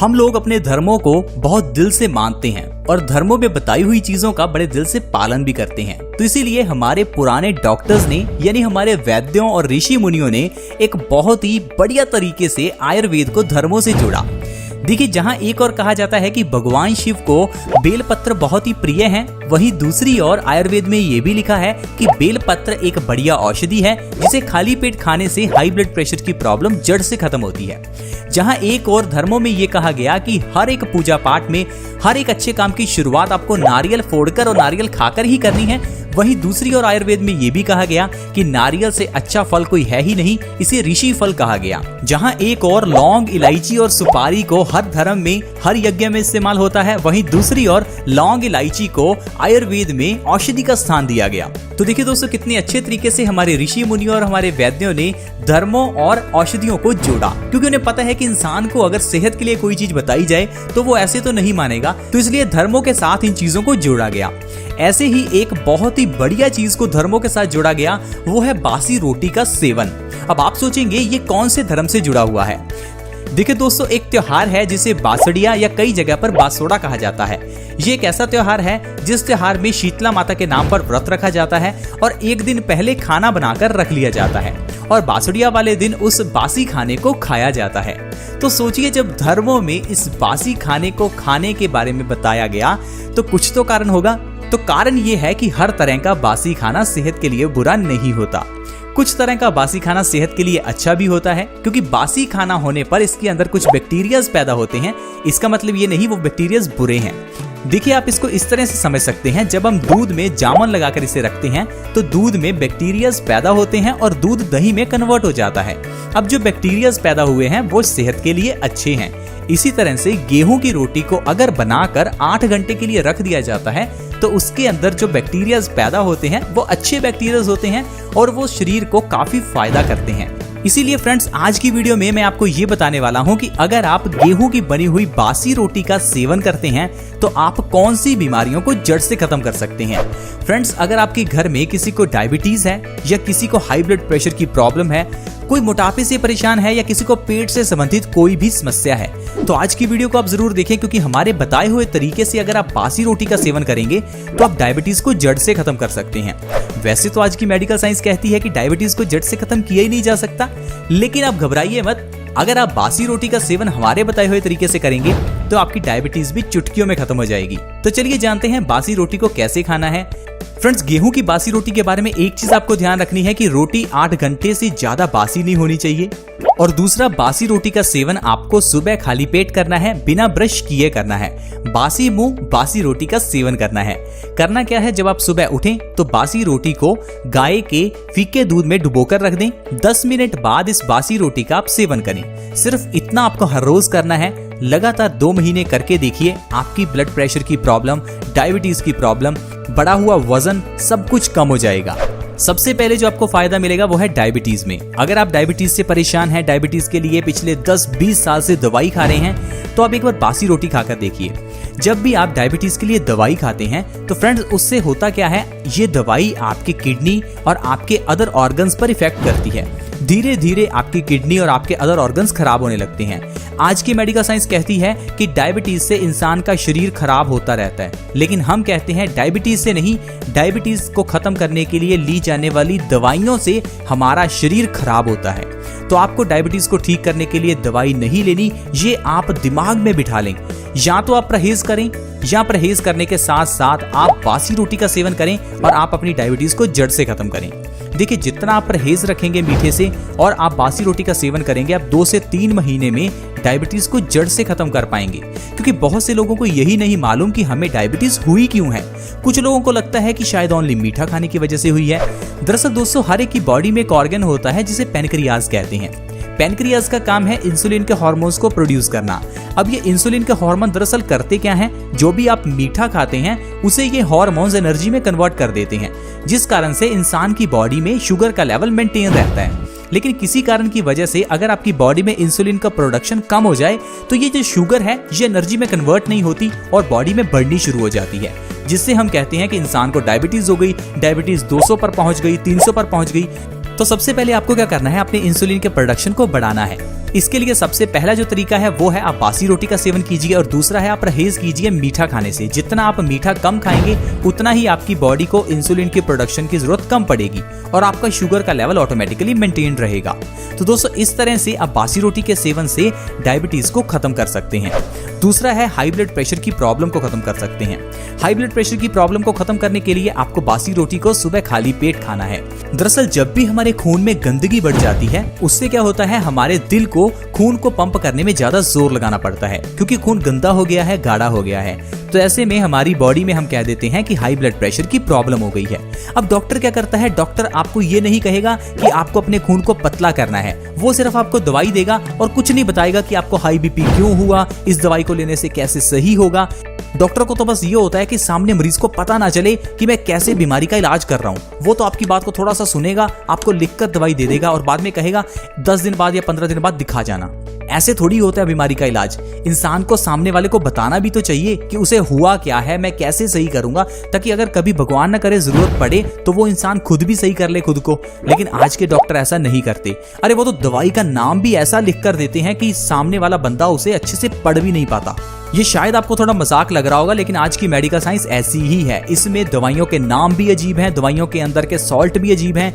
हम लोग अपने धर्मों को बहुत दिल से मानते हैं और धर्मों में बताई हुई चीजों का बड़े दिल से पालन भी करते हैं। तो इसीलिए हमारे पुराने डॉक्टर्स ने यानी हमारे वैद्यों और ऋषि मुनियों ने एक बहुत ही बढ़िया तरीके से आयुर्वेद को धर्मों से जोड़ा। देखिए, जहाँ एक और कहा जाता है कि भगवान शिव को बेलपत्र बहुत ही प्रिय हैं, वहीं दूसरी ओर आयुर्वेद में ये भी लिखा है कि बेलपत्र एक बढ़िया औषधि है जिसे खाली पेट खाने से हाई ब्लड प्रेशर की प्रॉब्लम जड़ से खत्म होती है। जहाँ एक और धर्मों में ये कहा गया कि हर एक पूजा पाठ में हर एक अच्छे काम की शुरुआत आपको नारियल फोड़कर और नारियल खाकर ही करनी है, वहीं दूसरी ओर आयुर्वेद में ये भी कहा गया कि नारियल से अच्छा फल कोई है ही नहीं, इसे ऋषि फल कहा गया। जहां एक और लौंग, इलायची और सुपारी को हर धर्म में हर यज्ञ में इस्तेमाल होता है, वहीं दूसरी ओर लौंग, इलायची को आयुर्वेद में औषधि का स्थान दिया गया। तो देखिए दोस्तों, कितने अच्छे तरीके से हमारे ऋषि मुनियों और हमारे वैद्यों ने धर्मों और औषधियों को जोड़ा, क्योंकि उन्हें पता है कि इंसान को अगर सेहत के लिए कोई चीज बताई जाए तो वो ऐसे तो नहीं मानेगा, तो इसलिए धर्मों के साथ इन चीजों को जोड़ा गया। ऐसे ही एक बहुत ही बढ़िया चीज को धर्मों के साथ जोड़ा गया, वो है बासी रोटी का सेवन। अब आप सोचेंगे ये कौन से धर्म से जुड़ा हुआ है। देखिए दोस्तों, एक त्योहार है जिसे बासड़िया या कई जगह पर बासोड़ा कहा जाता है। ये एक ऐसा त्योहार है जिस त्योहार में शीतला माता के नाम पर व्रत रखा जाता है और एक दिन पहले खाना बनाकर रख लिया जाता है और बासड़िया वाले दिन उस बासी खाने को खाया जाता है। तो सोचिए, जब धर्मों में इस बासी खाने को खाने के बारे में बताया गया तो कुछ तो कारण होगा। तो कारण ये है कि हर तरह का बासी खाना सेहत के लिए बुरा नहीं होता। कुछ तरह का बासी खाना सेहत के लिए अच्छा भी होता है, क्योंकि बासी खाना होने पर इसके अंदर कुछ बैक्टीरियाज पैदा होते हैं। इसका मतलब ये नहीं वो बैक्टीरियाज बुरे हैं। देखिए, आप इसको इस तरह से समझ सकते हैं, जब हम दूध में जामुन लगाकर इसे रखते हैं तो दूध में बैक्टीरियाज पैदा होते हैं और दूध दही में कन्वर्ट हो जाता है। अब जो बैक्टीरियाज पैदा हुए हैं वो सेहत के लिए अच्छे हैं। इसी तरह से गेहूं की रोटी को अगर बनाकर 8 घंटे के लिए रख दिया जाता है तो उसके अंदर जो बैक्टीरियाज पैदा होते हैं वो अच्छे बैक्टीरियाज होते हैं और वो शरीर को काफी फायदा करते हैं। इसीलिए फ्रेंड्स, आज की वीडियो में मैं आपको ये बताने वाला हूँ कि अगर आप गेहूं की बनी हुई बासी रोटी का सेवन करते हैं तो आप कौन सी बीमारियों को जड़ से खत्म कर सकते हैं। फ्रेंड्स, अगर आपके घर में किसी को डायबिटीज है या किसी को हाई ब्लड प्रेशर की प्रॉब्लम है, कोई मोटापे से परेशान है या किसी को पेट से संबंधित कोई भी समस्या है, तो आज की वीडियो को आप जरूर देखें, क्योंकि हमारे बताए हुए तरीके से अगर आप बासी रोटी का सेवन करेंगे तो आप डायबिटीज को जड़ से खत्म कर सकते हैं। वैसे तो आज की मेडिकल साइंस कहती है कि डायबिटीज को जड़ से खत्म किया ही नहीं जा सकता, लेकिन आप घबराइए मत। अगर आप बासी रोटी का सेवन हमारे बताए हुए तरीके से करेंगे तो आपकी डायबिटीज भी चुटकियों में खत्म हो जाएगी। तो चलिए जानते हैं बासी रोटी को कैसे खाना है। फ्रेंड्स, गेहूं की बासी रोटी के बारे में एक चीज आपको ध्यान रखनी है कि रोटी 8 घंटे से ज्यादा बासी नहीं होनी चाहिए। और दूसरा, बासी रोटी का सेवन आपको सुबह खाली पेट करना है, बिना ब्रश किए करना है। बासी मुंह बासी रोटी का सेवन करना है। करना क्या है, जब आप सुबह उठें तो बासी रोटी को गाय के फीके दूध में डुबोकर रख दें। 10 मिनट बाद इस बासी रोटी का आप सेवन करें। सिर्फ इतना आपको हर रोज करना है। लगातार 2 महीने करके देखिए, आपकी ब्लड प्रेशर की प्रॉब्लम, डायबिटीज की प्रॉब्लम, बढ़ा हुआ वजन सब कुछ कम हो जाएगा। सबसे पहले जो आपको फायदा मिलेगा वो है डायबिटीज में। अगर आप डायबिटीज से परेशान हैं, डायबिटीज के लिए पिछले 10-20 साल से दवाई खा रहे हैं, तो आप एक बार बासी रोटी खाकर देखिए। जब भी आप डायबिटीज के लिए दवाई खाते हैं तो फ्रेंड्स, उससे होता क्या है, ये दवाई आपकी किडनी और आपके अदर ऑर्गन्स पर इफेक्ट करती है। धीरे धीरे आपकी किडनी और आपके अदर ऑर्गन्स खराब होने लगते हैं। आज की मेडिकल साइंस कहती है कि डायबिटीज से इंसान का शरीर खराब होता रहता है, लेकिन हम कहते हैं डायबिटीज से नहीं, डायबिटीज को खत्म करने के लिए ली जाने वाली दवाइयों से हमारा शरीर खराब होता है। तो आपको डायबिटीज को ठीक करने के लिए दवाई नहीं लेनी, ये आप दिमाग में बिठा लें। या तो आप परहेज करें या परहेज करने के साथ साथ आप बासी रोटी का सेवन करें और आप अपनी डायबिटीज को जड़ से खत्म करें। देखिए, जितना आप परहेज रखेंगे मीठे से और आप बासी रोटी का सेवन करेंगे, आप 2 से 3 महीने में डायबिटीज को जड़ से खत्म कर पाएंगे। क्योंकि बहुत से लोगों को यही नहीं मालूम कि हमें डायबिटीज हुई क्यों है। कुछ लोगों को लगता है कि शायद ओनली मीठा खाने की वजह से हुई है। दरअसल दोस्तों, हर एक की बॉडी में एक ऑर्गन होता है जिसे पैनक्रियाज कहते हैं। पैनक्रियाज का काम है इंसुलिन के हार्मोन्स को प्रोड्यूस करना। अब ये इंसुलिन के हार्मोन दरअसल करते क्या हैं, जो भी आप मीठा खाते हैं उसे ये हार्मोन्स एनर्जी में कन्वर्ट कर देते हैं, जिस कारण से इंसान की बॉडी में शुगर का लेवल मेंटेन रहता है। लेकिन किसी कारण की वजह से अगर आपकी बॉडी में इंसुलिन का प्रोडक्शन कम हो जाए तो ये जो शुगर है ये एनर्जी में कन्वर्ट नहीं होती और बॉडी में बढ़नी शुरू हो जाती है, जिससे हम कहते हैं कि इंसान को डायबिटीज हो गई, डायबिटीज 200 पर पहुंच गई, 300 पर पहुंच गई। तो सबसे पहले आपको क्या करना है, अपने इंसुलिन के प्रोडक्शन को बढ़ाना है। इसके लिए सबसे पहला जो तरीका है वो है आप बासी रोटी का सेवन कीजिए, और दूसरा है आप परहेज कीजिए मीठा खाने से। जितना आप मीठा कम खाएंगे उतना ही आपकी बॉडी को इंसुलिन की प्रोडक्शन की जरूरत कम पड़ेगी और आपका शुगर का लेवल ऑटोमेटिकली मेंटेन रहेगा। तो दोस्तों इस तरह से आप बासी रोटी के सेवन से डायबिटीज को खत्म कर सकते हैं। दूसरा है हाई ब्लड प्रेशर की प्रॉब्लम को खत्म कर सकते हैं। हाई ब्लड प्रेशर की प्रॉब्लम को खत्म करने के लिए आपको बासी रोटी को सुबह खाली पेट खाना है। दरअसल जब भी हमारे खून में गंदगी बढ़ जाती है उससे क्या होता है, हमारे दिल को खून को पंप करने में ज्यादा जोर लगाना पड़ता है, क्योंकि खून गंदा हो गया है, गाढ़ा हो गया है। तो ऐसे में हमारी बॉडी में हम कह देते हैं कि हाई ब्लड प्रेशर की प्रॉब्लम हो गई है। अब डॉक्टर क्या करता है, डॉक्टर आपको ये नहीं कहेगा कि आपको अपने खून को पतला करना है, वो सिर्फ आपको दवाई देगा और कुछ नहीं बताएगा कि आपको हाई बीपी क्यों हुआ, इस दवाई को लेने से कैसे सही होगा। डॉक्टर को तो बस ये होता है कि सामने मरीज को पता ना चले कि मैं कैसे बीमारी का इलाज कर रहा हूँ। वो तो आपकी बात को थोड़ा सा सुनेगा, आपको लिखकर दवाई दे देगा और बाद में कहेगा 10 दिन बाद या 15 दिन बाद दिखा जाना। ऐसे थोड़ी होता है बीमारी का इलाज। इंसान को सामने वाले को बताना भी तो चाहिए कि उसे हुआ क्या है, मैं कैसे सही करूंगा, ताकि अगर कभी भगवान न करे जरूरत पड़े तो वो इंसान खुद भी सही कर ले खुद को। लेकिन आज के डॉक्टर ऐसा नहीं करते। अरे वो तो दवाई का नाम भी ऐसा लिख कर देते हैं कि सामने वाला बंदा उसे अच्छे से पढ़ भी नहीं पाता। ये शायद आपको थोड़ा मजाक लग रहा होगा, लेकिन आज की मेडिकल साइंस ऐसी ही है। इसमें दवाइयों के नाम भी अजीब हैं, दवाइयों के अंदर के सॉल्ट भी अजीब हैं।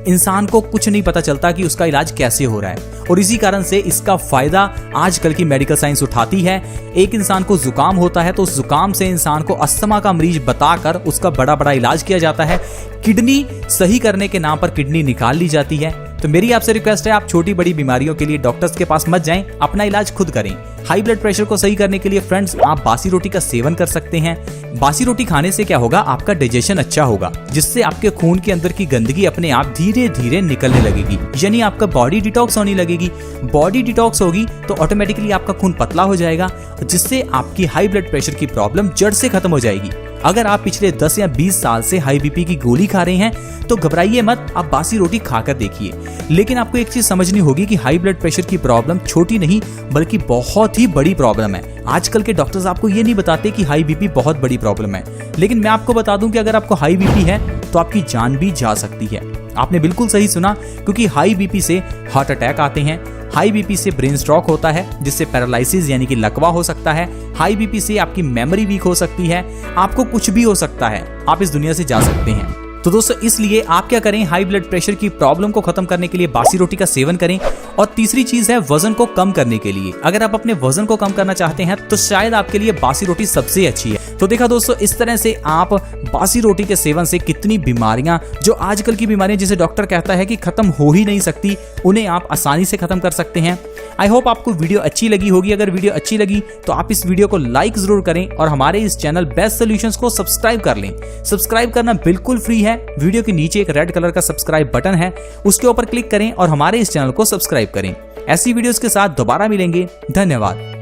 इंसान को कुछ नहीं पता चलता कि उसका इलाज कैसे हो रहा है, और इसी कारण से इसका फायदा आजकल की मेडिकल साइंस उठाती है। एक इंसान को जुकाम होता है तो उस जुकाम से इंसान को अस्थमा का मरीज बताकर उसका बड़ा बड़ा इलाज किया जाता है। किडनी सही करने के नाम पर किडनी निकाल ली जाती है। तो मेरी आपसे रिक्वेस्ट है, आप छोटी बड़ी बीमारियों के लिए डॉक्टर्स के पास मत जाएं, अपना इलाज खुद करें। हाई ब्लड प्रेशर को सही करने के लिए फ्रेंड्स आप बासी रोटी का सेवन कर सकते हैं। बासी रोटी खाने से क्या होगा, आपका डाइजेशन अच्छा होगा, जिससे आपके खून के अंदर की गंदगी अपने आप धीरे धीरे निकलने लगेगी, यानी आपका बॉडी डिटॉक्स होने लगेगी। बॉडी डिटॉक्स होगी तो ऑटोमेटिकली आपका खून पतला हो जाएगा, जिससे आपकी हाई ब्लड प्रेशर की प्रॉब्लम जड़ से खत्म हो जाएगी। अगर आप पिछले 10 या 20 साल से हाई बीपी की गोली खा रहे हैं तो घबराइए मत, आप बासी रोटी खाकर देखिए। लेकिन आपको एक चीज समझनी होगी कि हाई ब्लड प्रेशर की प्रॉब्लम छोटी नहीं बल्कि बहुत ही बड़ी प्रॉब्लम है। आजकल के डॉक्टर्स आपको ये नहीं बताते कि हाई बीपी बहुत बड़ी प्रॉब्लम है, लेकिन मैं आपको बता दूं कि अगर आपको हाई बीपी है तो आपकी जान भी जा सकती है। आपने बिल्कुल सही सुना, क्योंकि हाई बीपी से हार्ट अटैक आते हैं, हाई बीपी से ब्रेन स्ट्रोक होता है जिससे पैरालिसिस यानी कि लकवा हो सकता है, हाई बीपी से आपकी मेमोरी वीक हो सकती है, आपको कुछ भी हो सकता है, आप इस दुनिया से जा सकते हैं। तो दोस्तों इसलिए आप क्या करें, हाई ब्लड प्रेशर की प्रॉब्लम को खत्म करने के लिए बासी रोटी का सेवन करें। और तीसरी चीज है वजन को कम करने के लिए। अगर आप अपने वजन को कम करना चाहते हैं तो शायद आपके लिए बासी रोटी सबसे अच्छी है। तो देखा दोस्तों, इस तरह से आप बासी रोटी के सेवन से कितनी बीमारियां, जो आजकल की बीमारियां जिसे डॉक्टर कहता है कि खत्म हो ही नहीं सकती, उन्हें आप आसानी से खत्म कर सकते हैं। आई होप आपको वीडियो अच्छी लगी होगी। अगर वीडियो अच्छी लगी तो आप इस वीडियो को लाइक जरूर करें और हमारे इस चैनल बेस्ट सॉल्यूशंस को सब्सक्राइब कर लें। सब्सक्राइब करना बिल्कुल फ्री है। वीडियो के नीचे एक रेड कलर का सब्सक्राइब बटन है, उसके ऊपर क्लिक करें और हमारे इस चैनल को सब्सक्राइब करें। ऐसी वीडियोस के साथ दोबारा मिलेंगे। धन्यवाद।